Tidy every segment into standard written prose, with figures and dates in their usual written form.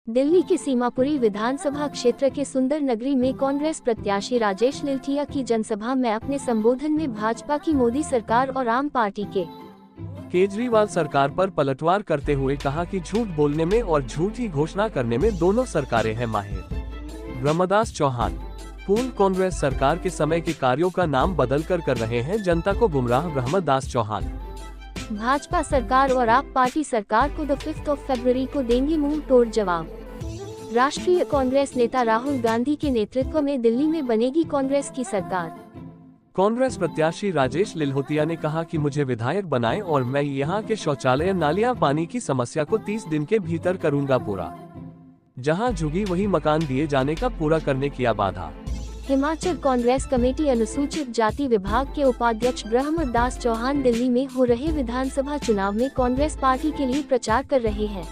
दिल्ली के सीमापुरी विधानसभा क्षेत्र के सुंदर नगरी में कांग्रेस प्रत्याशी राजेश लिलोथिया की जनसभा में अपने संबोधन में भाजपा की मोदी सरकार और आम पार्टी के केजरीवाल सरकार पर पलटवार करते हुए कहा कि झूठ बोलने में और झूठी घोषणा करने में दोनों सरकारें हैं माहिर। ब्रह्मदास चौहान पूर्व कांग्रेस सरकार के समय के कार्यों का नाम बदल कर रहे हैं जनता को गुमराह। ब्रह्मदास चौहान भाजपा सरकार और आप पार्टी सरकार को 5 फरवरी को देंगे मुंह तोड़ जवाब। राष्ट्रीय कांग्रेस नेता राहुल गांधी के नेतृत्व में दिल्ली में बनेगी कांग्रेस की सरकार। कांग्रेस प्रत्याशी राजेश लिलोथिया ने कहा कि मुझे विधायक बनाएं और मैं यहां के शौचालय नालियां पानी की समस्या को 30 दिन के भीतर करूंगा पूरा। जहां झुगी वही मकान दिए जाने का पूरा करने किया वादा। हिमाचल कांग्रेस कमेटी अनुसूचित जाति विभाग के उपाध्यक्ष ब्रह्मदास चौहान दिल्ली में हो रहे विधानसभा चुनाव में कांग्रेस पार्टी के लिए प्रचार कर रहे हैं।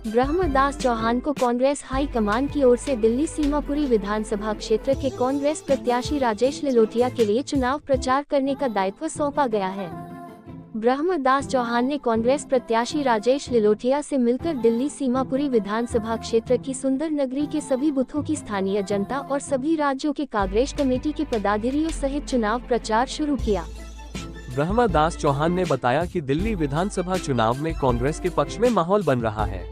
ब्रह्मदास चौहान को कांग्रेस हाई कमान की ओर से दिल्ली सीमापुरी विधानसभा क्षेत्र के कांग्रेस प्रत्याशी राजेश लिलोथिया के लिए चुनाव प्रचार करने का दायित्व सौंपा गया है। ब्रह्मदास चौहान ने कांग्रेस प्रत्याशी राजेश लिलोथिया से मिलकर दिल्ली सीमापुरी विधानसभा क्षेत्र की सुंदर नगरी के सभी बूथों की स्थानीय जनता और सभी राज्यों के कांग्रेस कमेटी के पदाधिकारियों सहित चुनाव प्रचार शुरू किया। ब्रह्मदास चौहान ने बताया कि दिल्ली विधानसभा चुनाव में कांग्रेस के पक्ष में माहौल बन रहा है।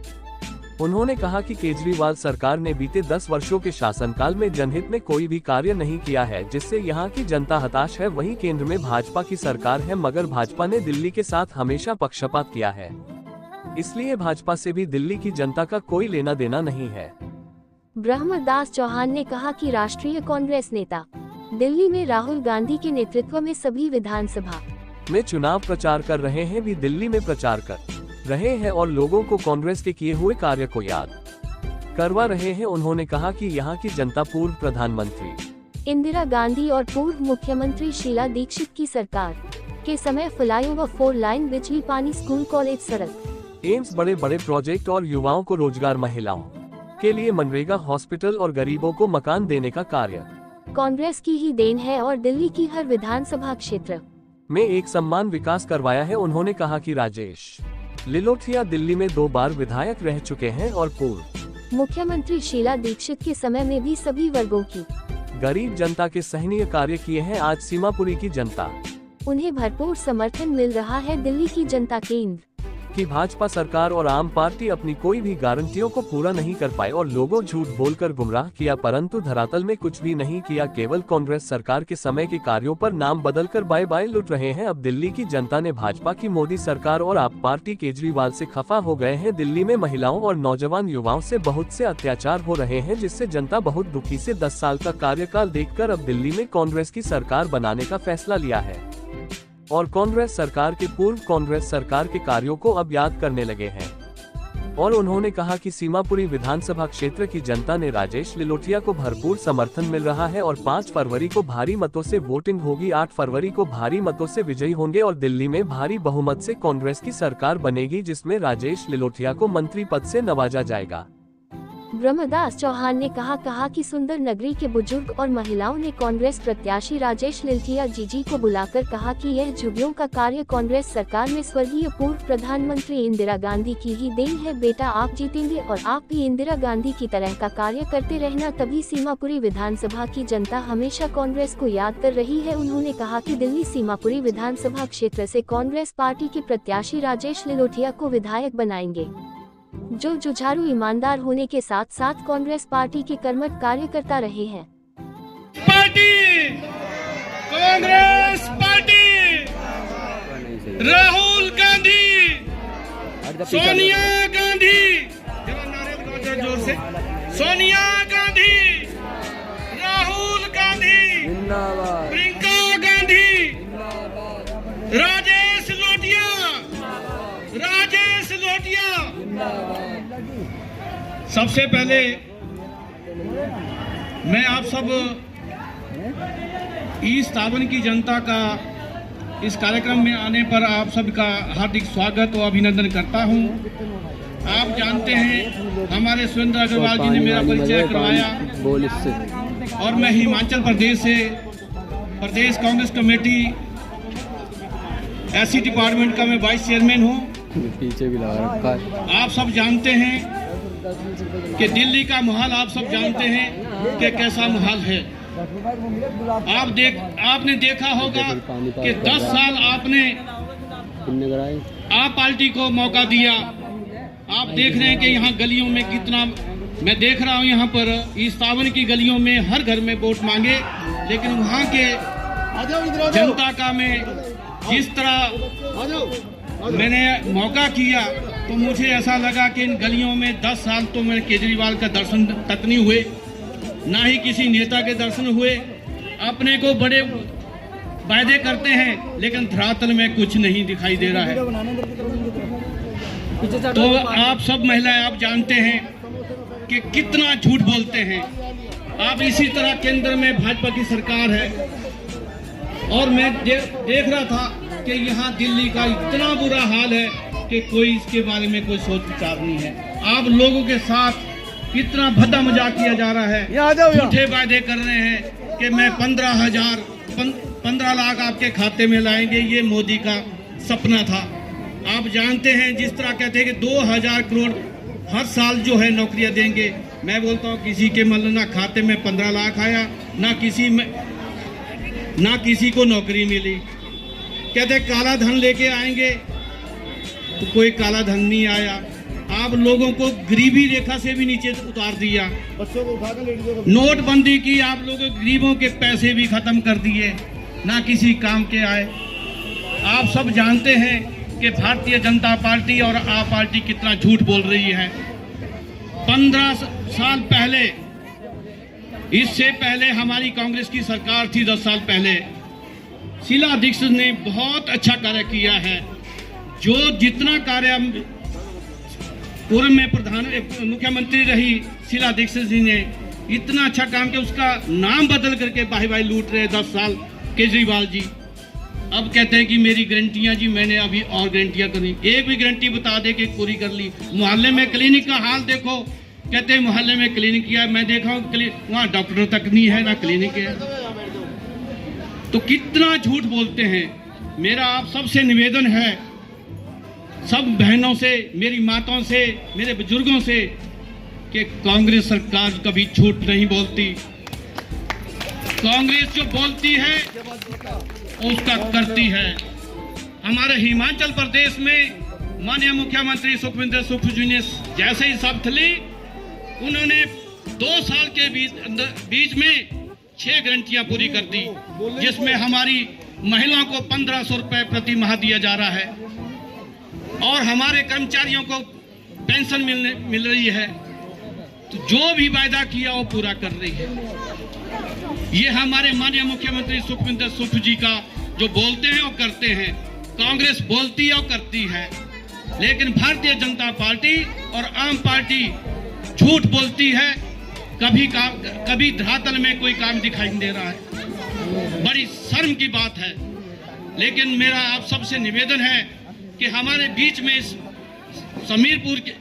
उन्होंने कहा कि केजरीवाल सरकार ने बीते 10 वर्षों के शासनकाल में जनहित में कोई भी कार्य नहीं किया है, जिससे यहां की जनता हताश है। वहीं केंद्र में भाजपा की सरकार है, मगर भाजपा ने दिल्ली के साथ हमेशा पक्षपात किया है, इसलिए भाजपा से भी दिल्ली की जनता का कोई लेना देना नहीं है। ब्रह्मदास चौहान ने कहा कि राष्ट्रीय कांग्रेस नेता दिल्ली में राहुल गांधी के नेतृत्व में सभी विधानसभा में चुनाव प्रचार कर रहे हैं, भी दिल्ली में प्रचार कर रहे हैं और लोगों को कांग्रेस के किए हुए कार्य को याद करवा रहे हैं। उन्होंने कहा कि यहां की जनता पूर्व प्रधानमंत्री इंदिरा गांधी और पूर्व मुख्यमंत्री शीला दीक्षित की सरकार के समय फ्लाईओवर, 4 लाइन, बिजली, पानी, स्कूल, कॉलेज, सड़क, एम्स, बड़े बड़े प्रोजेक्ट और युवाओं को रोजगार, महिलाओं के लिए मनरेगा, हॉस्पिटल और गरीबों को मकान देने का कार्य कांग्रेस की ही देन है और दिल्ली की हर विधानसभा क्षेत्र में एक समान विकास करवाया है। उन्होंने कहा कि राजेश लिलोथिया दिल्ली में 2 बार विधायक रह चुके हैं और पूर्व मुख्यमंत्री शीला दीक्षित के समय में भी सभी वर्गों की गरीब जनता के सराहनीय कार्य किए हैं। आज सीमापुरी की जनता उन्हें भरपूर समर्थन मिल रहा है। दिल्ली की जनता केंद्र कि भाजपा सरकार और आम पार्टी अपनी कोई भी गारंटियों को पूरा नहीं कर पाए और लोगों झूठ बोलकर गुमराह किया, परंतु धरातल में कुछ भी नहीं किया। केवल कांग्रेस सरकार के समय के कार्यों पर नाम बदलकर बाय बाय लुट रहे हैं। अब दिल्ली की जनता ने भाजपा की मोदी सरकार और आप पार्टी केजरीवाल से खफा हो गए हैं। दिल्ली में महिलाओं और नौजवान युवाओं से बहुत से अत्याचार हो रहे हैं, जिससे जनता बहुत दुखी से 10 साल का कार्यकाल देखकर अब दिल्ली में कांग्रेस की सरकार बनाने का फैसला लिया है और कांग्रेस सरकार के पूर्व कांग्रेस सरकार के कार्यों को अब याद करने लगे हैं। और उन्होंने कहा कि सीमापुरी विधानसभा क्षेत्र की जनता ने राजेश लिलोथिया को भरपूर समर्थन मिल रहा है और 5 फरवरी को भारी मतों से वोटिंग होगी। 8 फरवरी को भारी मतों से विजयी होंगे और दिल्ली में भारी बहुमत से कांग्रेस की सरकार बनेगी, जिसमें राजेश लिलोथिया को मंत्री पद से नवाजा जाएगा। ब्रह्मदास चौहान ने कहा कि सुंदर नगरी के बुजुर्ग और महिलाओं ने कांग्रेस प्रत्याशी राजेश लिलोथिया जी को बुलाकर कहा कि यह झुग्गियों का कार्य कांग्रेस सरकार में स्वर्गीय पूर्व प्रधानमंत्री इंदिरा गांधी की ही देन है। बेटा, आप जीतेंगे और आप भी इंदिरा गांधी की तरह का कार्य करते रहना, तभी सीमापुरी विधानसभा की जनता हमेशा कांग्रेस को याद कर रही है। उन्होंने कहा कि दिल्ली सीमापुरी विधानसभा क्षेत्र से कांग्रेस पार्टी के प्रत्याशी राजेश लिलोथिया को विधायक बनाएंगे, जो जुझारू, ईमानदार होने के साथ साथ कांग्रेस पार्टी के कर्मठ कार्यकर्ता रहे हैं। कांग्रेस पार्टी, राहुल गांधी, सोनिया गांधी, जोर से, सोनिया गांधी, राहुल गांधी, प्रियंका गांधी, राजेश लिलोथिया, राजेश लिलोथिया। सबसे पहले मैं आप सब ईस्ट तावन की जनता का इस कार्यक्रम में आने पर आप सबका हार्दिक स्वागत और अभिनंदन करता हूं। आप जानते हैं हमारे सुरेंद्र अग्रवाल जी ने मेरा परिचय करवाया और मैं हिमाचल प्रदेश से प्रदेश कांग्रेस कमेटी एससी डिपार्टमेंट का मैं वाइस चेयरमैन हूं। पीछे भी लगा रखा है। आप सब जानते हैं कि दिल्ली का माहौल आप सब जानते हैं कि कैसा माहौल है। आपने देखा होगा कि 10 साल आपने आप पार्टी को मौका दिया। आप देख रहे हैं कि यहाँ गलियों में कितना, मैं देख रहा हूँ यहाँ पर इस सावन की गलियों में हर घर में वोट मांगे, लेकिन वहाँ के जनता का मैं जिस तरह मैंने मौका किया तो मुझे ऐसा लगा कि इन गलियों में 10 साल तो मेरे केजरीवाल का दर्शन तक नहीं हुए, ना ही किसी नेता के दर्शन हुए। अपने को बड़े वायदे करते हैं लेकिन धरातल में कुछ नहीं दिखाई दे रहा है। तो आप सब महिलाएं आप जानते हैं कि कितना झूठ बोलते हैं। आप इसी तरह केंद्र में भाजपा की सरकार है और मैं देख रहा था कि यहाँ दिल्ली का इतना बुरा हाल है कि कोई इसके बारे में कोई सोच विचार नहीं है। आप लोगों के साथ कितना भद्दा मजाक किया जा रहा है। झूठे वायदे कर रहे हैं कि मैं 15 लाख आपके खाते में लाएंगे, ये मोदी का सपना था। आप जानते हैं जिस तरह कहते हैं कि 2000 करोड़ हर साल जो है नौकरियां देंगे। मैं बोलता हूँ किसी के मतलब ना खाते में 15 लाख आया, ना किसी को नौकरी मिली। कहते काला धन लेके आएंगे तो कोई काला धन नहीं आया। आप लोगों को गरीबी रेखा से भी नीचे उतार दिया। नोटबंदी की, आप लोगों गरीबों के पैसे भी खत्म कर दिए, ना किसी काम के आए। आप सब जानते हैं कि भारतीय जनता पार्टी और आप पार्टी कितना झूठ बोल रही है। 15 साल पहले, इससे पहले हमारी कांग्रेस की सरकार थी 10 साल पहले, शीला दीक्षित ने बहुत अच्छा कार्य किया है। जो जितना कार्य पूर्व में मुख्यमंत्री रही शीला दीक्षित जी ने इतना अच्छा काम किया, उसका नाम बदल करके भाई लूट रहे 10 साल केजरीवाल जी। अब कहते हैं कि मेरी गारंटियां जी, मैंने अभी और गारंटियां करी, एक भी गारंटी बता दे कि पूरी कर ली। मोहल्ले में क्लिनिक का हाल देखो, कहते हैं मोहल्ले में क्लिनिक किया, मैं देखा हूँ वहाँ डॉक्टर तक नहीं है, ना क्लिनिक है। तो कितना झूठ बोलते हैं। मेरा आप सबसे निवेदन है, सब बहनों से, मेरी माताओं से, मेरे बुजुर्गों से, कि कांग्रेस सरकार कभी झूठ नहीं बोलती। कांग्रेस जो बोलती है उसका करती है। हमारे हिमाचल प्रदेश में माननीय मुख्यमंत्री सुखविंदर सुक्खू जी ने जैसे ही शपथ ली, उन्होंने 2 साल के बीच में 6 गारंटियां पूरी कर दी, जिसमें हमारी महिलाओं को 1500 रुपए प्रति माह दिया जा रहा है और हमारे कर्मचारियों को पेंशन मिल रही है। तो जो भी वायदा किया वो पूरा कर रही है। ये हमारे माननीय मुख्यमंत्री सुखविंदर सुक्खू जी का जो बोलते हैं वो करते हैं। कांग्रेस बोलती है और करती है, लेकिन भारतीय जनता पार्टी और आम पार्टी झूठ बोलती है। कभी धरातल में कोई काम दिखाई नहीं दे रहा है। बड़ी शर्म की बात है। लेकिन मेरा आप सबसे निवेदन है कि हमारे बीच में समीरपुर के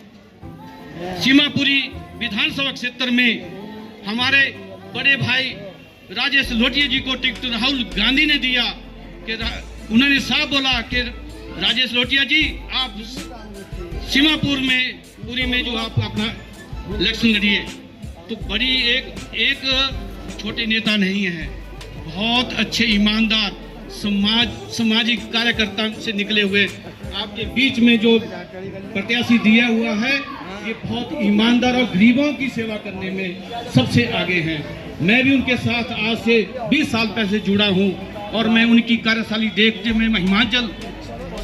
सीमापुरी विधानसभा क्षेत्र में हमारे बड़े भाई राजेश लोटिया जी को टिकट राहुल गांधी ने दिया कि उन्होंने साफ बोला कि राजेश लोटिया जी आप सीमापुर में पूरी में जो आप अपना इलेक्शन लड़िए। तो बड़ी एक छोटे नेता नहीं है, बहुत अच्छे ईमानदार सामाजिक कार्यकर्ता से निकले हुए आपके बीच में जो प्रत्याशी दिया हुआ है, ये बहुत ईमानदार और गरीबों की सेवा करने में सबसे आगे हैं। मैं भी उनके साथ आज से 20 साल पहले जुड़ा हूं और मैं उनकी कार्यशैली देखते मैं हिमाचल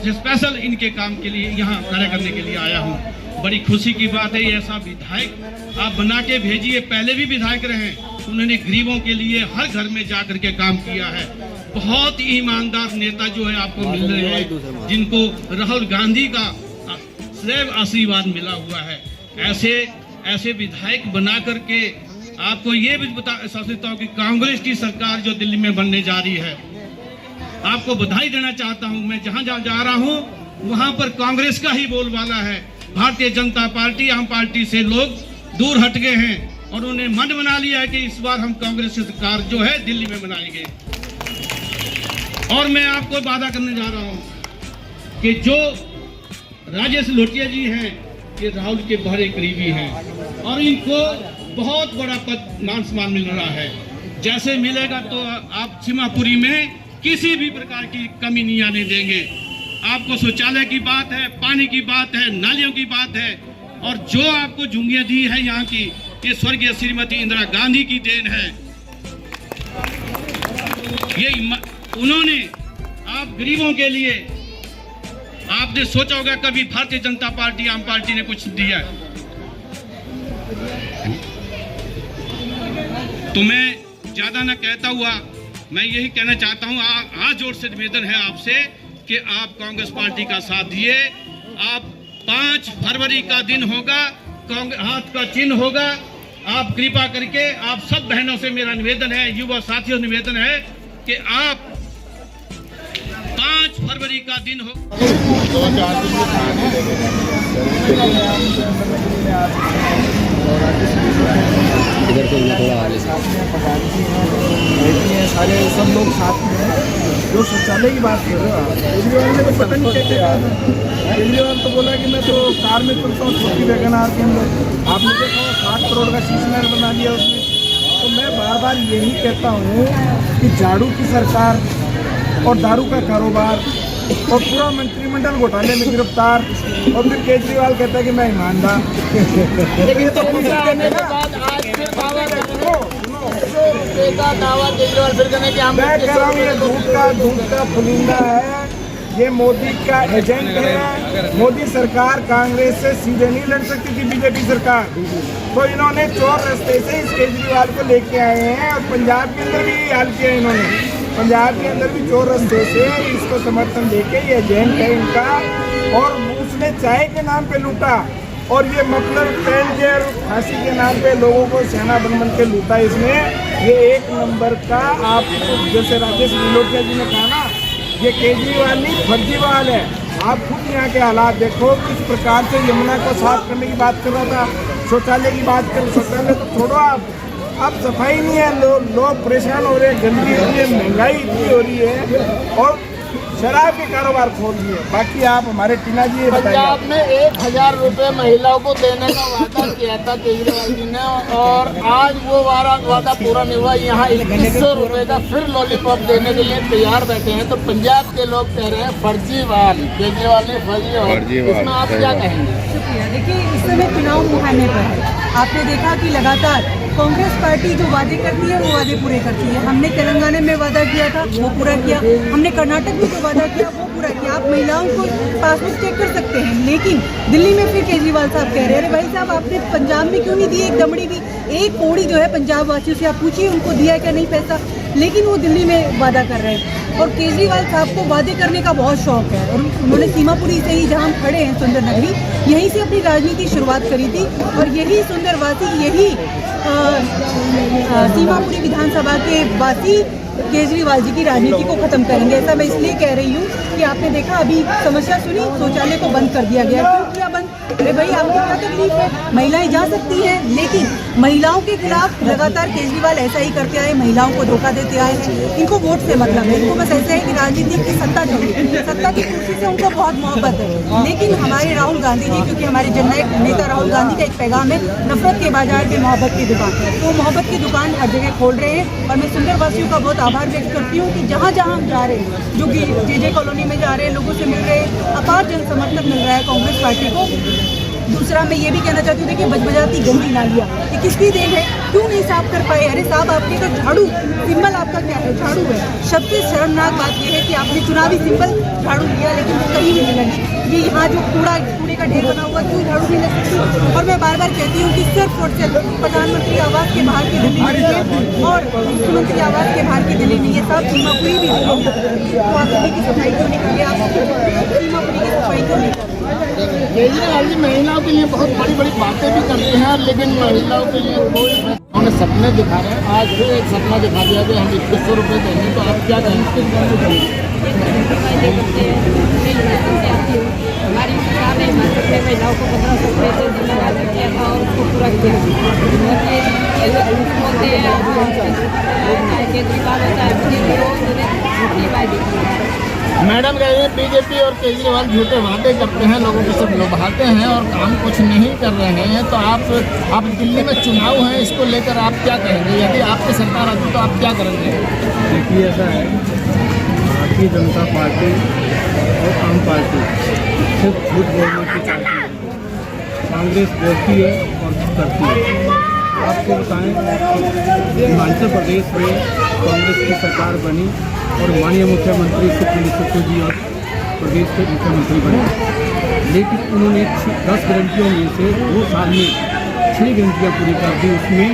स्पेशल इनके काम के लिए यहाँ कार्य करने के लिए आया हूँ। बड़ी खुशी की बात है, ऐसा विधायक आप बना के भेजिए। पहले भी विधायक रहे, उन्होंने गरीबों के लिए हर घर में जा करके काम किया है। बहुत ही ईमानदार नेता जो है आपको मिल रहे हैं, जिनको राहुल गांधी का सदैव आशीर्वाद मिला हुआ है। ऐसे विधायक बना करके आपको ये भी समझता हूँ कि कांग्रेस की सरकार जो दिल्ली में बनने जा रही है, आपको बधाई देना चाहता हूँ। मैं जहाँ जा रहा हूँ वहाँ पर कांग्रेस का ही बोलबाला है। भारतीय जनता पार्टी आम पार्टी से लोग दूर हट गए हैं और उन्हें मन बना लिया है कि इस बार हम कांग्रेस की सरकार जो है दिल्ली में बनाएंगे। और मैं आपको वादा करने जा रहा हूँ कि जो राजेश लोटिया जी हैं, ये राहुल के बड़े करीबी हैं और इनको बहुत बड़ा पद मान सम्मान मिल रहा है। जैसे मिलेगा तो आप सीमापुरी में किसी भी प्रकार की कमी नहीं आने देंगे। आपको शौचालय की बात है, पानी की बात है, नालियों की बात है, और जो आपको झुंगियां दी है यहाँ की, ये स्वर्गीय श्रीमती इंदिरा गांधी की देन है। ये उन्होंने आप गरीबों के लिए, आपने सोचा होगा कभी भारतीय जनता पार्टी, आम पार्टी ने कुछ दिया? तो मैं ज्यादा ना कहता हुआ मैं यही कहना चाहता हूं, हाथ जोड़ से निवेदन है आपसे कि आप कांग्रेस पार्टी का साथ दिए। आप 5 फरवरी का दिन होगा, हाथ का चिन्ह होगा। आप कृपा करके, आप सब बहनों से मेरा निवेदन है, युवा साथियों से निवेदन है कि आप 5 फरवरी का दिन हो। इधर तो थोड़ा आगे सारे सब लोग साथ में हैं। जो शौचालय की बात कर रहे हो आप, केजरीवाल ने तो पता नहीं क्या क्या कहा। केजरीवाल तो बोला कि मैं तो कार में चलता हूँ, छोटी वैगनआर के अंदर। आपने देखा 60 करोड़ का शीश महल बना दिया उसने। तो मैं बार बार यही कहता हूँ कि झाड़ू की सरकार और दारू का कारोबार और पूरा मंत्रिमंडल घोटाले में गिरफ्तार, और फिर केजरीवाल कहता है कि मैं ईमानदार। लेकिन तो होने के बाद आज फिर दावा केजरीवाल फिर करने के, मैं कह रहा हूँ ये धूप का पुलिंदा है, ये मोदी का एजेंट है। मोदी सरकार कांग्रेस से सीधे नहीं लड़ सकती थी, बीजेपी सरकार, तो इन्होंने चोर रास्ते से इस केजरीवाल को लेके आए हैं। और पंजाब के अंदर भी यही हाल किया इन्होंने, पंजाब के अंदर भी चोर रास्ते से इसको समर्थन देके, ये एजेंट है इनका, और उसने चाय के नाम पे लूटा, और ये मतलब पेन जेल फांसी के नाम पे लोगों को सेना बन के लूटा इसने। ये एक नंबर का, आप जैसे राजेश नीलोटिया जी ने कहा ना, ये केजरीवाल नहीं फर्जीवाल है। आप खुद यहाँ के हालात देखो, किस प्रकार से यमुना को साफ करने की बात कर रहा था, शौचालय की बात कर, शौचालय तो छोड़ो आप, अब सफाई नहीं है, लोग परेशान हो रहे हैं, गंदगी हो रही है, महंगाई इतनी हो रही है, और शराब के कारोबार खोल दिए। बाकी आप हमारे टीना जी ये बताइए। पंजाब में 1000 रुपये महिलाओं को देने का वादा किया था केजरीवाल जी ने, और आज वो वादा पूरा नहीं हुआ। यहाँ 2100 रुपये का फिर लॉलीपॉप देने के लिए तैयार बैठे हैं। तो पंजाब के लोग कह रहे हैं फर्जीवाल, केजरीवाल ने फर्जीवाल। इसमें आप क्या कहेंगे? शुक्रिया। देखिए, इस समय चुनाव मुहाने पर है। आपने देखा कि लगातार कांग्रेस पार्टी जो वादे करती है वो वादे पूरे करती है। हमने तेलंगाना में वादा किया था, वो पूरा किया। हमने कर्नाटक में जो वादा किया वो पूरा किया। आप महिलाओं को पासबुक चेक कर सकते हैं, लेकिन दिल्ली में फिर केजरीवाल साहब कह रहे हैं, अरे भाई साहब आपने पंजाब में क्यों नहीं दी एक दमड़ी भी, एक कौड़ी जो है पंजाब वासियों से आप पूछिए उनको दिया क्या नहीं पैसा, लेकिन वो दिल्ली में वादा कर रहे हैं। और केजरीवाल साहब को वादे करने का बहुत शौक है, और उन्होंने सीमापुरी से ही, जहाँ हम खड़े हैं सुंदर नगरी, यहीं से अपनी राजनीति शुरुआत करी थी, और यही सुंदरवासी, यही सीमापुरी विधानसभा के वासी केजरीवाल जी की राजनीति को खत्म करेंगे। ऐसा मैं इसलिए कह रही हूँ कि आपने देखा अभी समस्या सुनी, शौचालय को बंद कर दिया गया। क्यों किया बंद? अरे भाई आपको क्या तकलीफ है? महिलाएं जा सकती हैं, लेकिन महिलाओं के खिलाफ लगातार केजरीवाल ऐसा ही करते आए, महिलाओं को धोखा देते आए हैं। इनको वोट से मतलब है, इनको बस ऐसे है कि राजनीति की सत्ता चाहिए, सत्ता की कुर्सी से उनको बहुत मोहब्बत है। लेकिन हमारे राहुल गांधी जी, क्योंकि हमारे जननायक नेता राहुल गांधी का एक पैगाम है, नफरत के बाजार पे मोहब्बत की दुकान, तो मोहब्बत की दुकान हर जगह खोल रहे हैं। और मैं सुंदरवासियों का बहुत आभार व्यक्त करती हूँ कि जहाँ जहाँ हम जा रहे हैं, जो कि जे कॉलोनी में जा रहे हैं, लोगों से मिल रहे हैं, अपार जन समर्थन मिल रहा है कांग्रेस पार्टी को। दूसरा मैं ये भी कहना चाहती हूँ कि बजबजाती गंदी नालियाँ ये किसकी देन है, क्यों नहीं साफ कर पाए? अरे साहब आपके तो झाड़ू सिंबल आपका क्या है? झाड़ू है। सबसे शर्मनाक बात यह है कि आपने चुनावी सिंबल झाड़ू लिया, लेकिन कहीं नहीं मिलेगी। ये यहाँ जो कूड़े का ढेर बना हुआ, क्यों झाड़ू नहीं लग सकती? और मैं बार बार कहती हूँ कि सिर्फ और सिर्फ प्रधानमंत्री आवास के बाहर की दिल्ली में और मुख्यमंत्री आवास के बाहर की दिल्ली में ये सब सीमापुरी भी तो आप दिल्ली की सफाई क्यों नहीं करिए? आप सीमापुरी की सफाई क्यों नहीं करिए? केजरीवाल जी महिलाओं के लिए बहुत बड़ी बड़ी बातें भी करते हैं, लेकिन महिलाओं के लिए कोई उन्हें सपने दिखा रहे हैं। आज फिर एक सपना दिखा दिया कि हम 2100 रुपये देंगे, तो आप क्या कहेंगे? हमारी सरकार ने महिलाओं को 1500 रुपये से धन्यवाद किया था और उसको पूरा किया। होते हैं, केजरीवाल होता है, झूठी वायदे की है। मैडम कह रही है बीजेपी और केजरीवाल झूठे वादे करते हैं, लोगों को सब लुभाते हैं और काम कुछ नहीं कर रहे हैं। तो आप दिल्ली में चुनाव है, इसको लेकर आप क्या करेंगे? यदि आपकी सरकार आती तो आप क्या करेंगे? देखिए ऐसा है, भारतीय जनता पार्टी और आम पार्टी सिर्फ झूठ बोलने की चाहती है। कांग्रेस बोलती है और करती है। आपको बताएं, हिमाचल प्रदेश में कांग्रेस की सरकार बनी और माननीय मुख्यमंत्री सुप्रीम सुखू जी और प्रदेश के मुख्यमंत्री बने, लेकिन उन्होंने 10 गारंटियों में से 2 साल में 6 गारंटियाँ पूरी कर दी। उसमें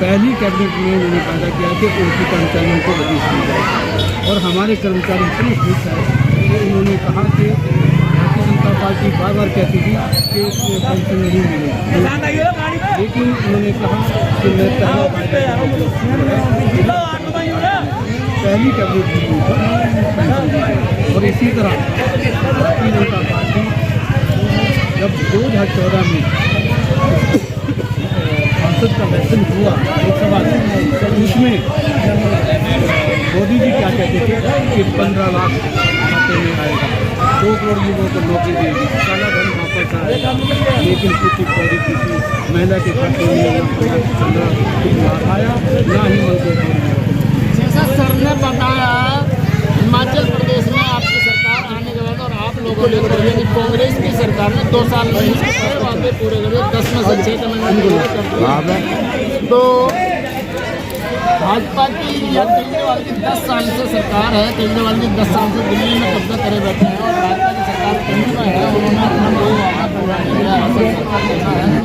पहली कैबिनेट में उन्होंने वादा किया कि उनकी कर्मचारियों को बदली दी जाए और हमारे कर्मचारी इतने खुश हैं कि उन्होंने कहा कि भारतीय जनता पार्टी बार बार कहती थी कि उसमें पेंशन नहीं मिलेगी, लेकिन उन्होंने कहा कि मैं पहली कैबिनेट मीटिंग पर पेंशन दी। और इसी तरह भारतीय जनता पार्टी जब 2014 में संसद का इलेक्शन हुआ लोकसभा, तो उसमें मोदी जी क्या कहते थे कि 15 लाख खाते में आएगा, 2 करोड़ युवाओं को नौकरी देगी, काला धन वापस आएगा, लेकिन कुछ किसी महिला के खाते में 15 लाख आया, ना ही मंत्री। जैसा सर ने बताया, हिमाचल प्रदेश में आपकी सरकार आने के बाद और आप लोगों ने यानी कांग्रेस की सरकार ने 2 साल में वादे पूरे करे, 10 में से 6 तो भाजपा की या केजरीवाल की 10 साल से सरकार है। केजरीवाल जी 10 साल से दिल्ली में कब्जा करे बैठे हैं और भाजपा की सरकार केंद्र में है, उन्होंने अपना कोई वादा पूरा नहीं किया है।